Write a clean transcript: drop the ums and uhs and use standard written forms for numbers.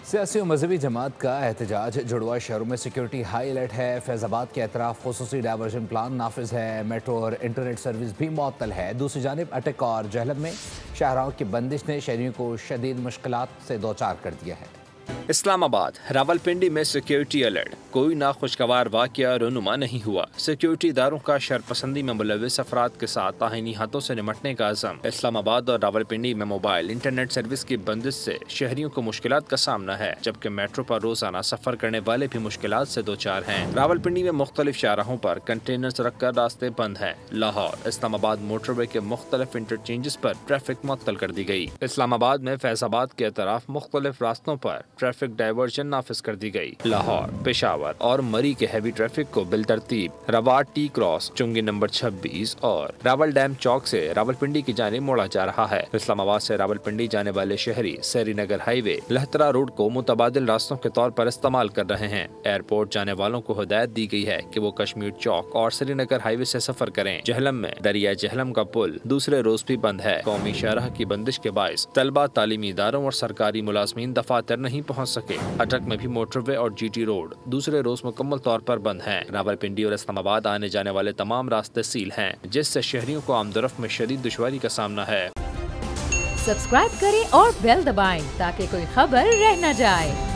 सियासी और मजहबी जमात का एहतजाज। जुड़वा शहरों में सिक्योरिटी हाई अलर्ट है। फैज आबाद के अतराफ खसूसी डायवर्जन प्लान नाफिज है। मेट्रो और इंटरनेट सर्विस भी मुअत्तल है। दूसरी जानिब अटक और जहलम में शाहराहों की बंदिश ने शहरियों को शदीद मुश्किलात से दो चार कर दिया है। इस्लामाबाद रावलपिंडी में सिक्योरिटी अलर्ट। कोई नाखुशगवार वाक़या रूनुमा नहीं हुआ। सिक्योरिटी इदारों का शरपसंदी में मुलविस अफराद के साथ ताहीनी हाथों से निमटने का अज़म। इस्लामाबाद और रावलपिंडी में मोबाइल इंटरनेट सर्विस की बंदिश से शहरियों को मुश्किलात का सामना है, जबकि मेट्रो पर रोजाना सफर करने वाले भी मुश्किलात से दो चार हैं। रावलपिंडी में मुख्तलिफ शाहराहों पर कंटेनर्स रखकर रास्ते बंद हैं। लाहौर इस्लामाबाद मोटरवे के मुख्तलिफ इंटरचेंजेस पर ट्रैफिक मुअत्तल कर दी गई। इस्लामाबाद में फैजाबाद के अतराफ मुख्तलिफ रास्तों पर ट्रैफिक डायवर्जन नाफिज कर दी गई। लाहौर, पेशावर और मरी के हैवी ट्रैफिक को बिलतरतीब रवाट टी क्रॉस, चुंगी नंबर 26 और रावल डैम चौक से रावलपिंडी की जानिब मोड़ा जा रहा है। इस्लामाबाद से रावलपिंडी जाने वाले शहरी श्रीनगर हाईवे लहतरा रोड को मुतबादिल रास्तों के तौर पर इस्तेमाल कर रहे हैं। एयरपोर्ट जाने वालों को हिदायत दी गई है कि वो कश्मीर चौक और श्रीनगर हाईवे से सफर करें। जहलम में दरिया जहलम का पुल दूसरे रोज भी बंद है। कौमी शाहराह की बंदिश के बायस तलबा, तालीमी इदारों और सरकारी मुलाजमीन दफातर नहीं पहुँच सके। अटक में भी मोटरवे और जीटी रोड दूसरे रोज मुकम्मल तौर पर बंद हैं। रावलपिंडी और इस्लामाबाद आने जाने वाले तमाम रास्ते सील हैं, जिससे शहरियों को आमदरफ्त में शदीद दुश्वारी का सामना है। सब्सक्राइब करें और बेल दबाएं ताकि कोई खबर रह न जाए।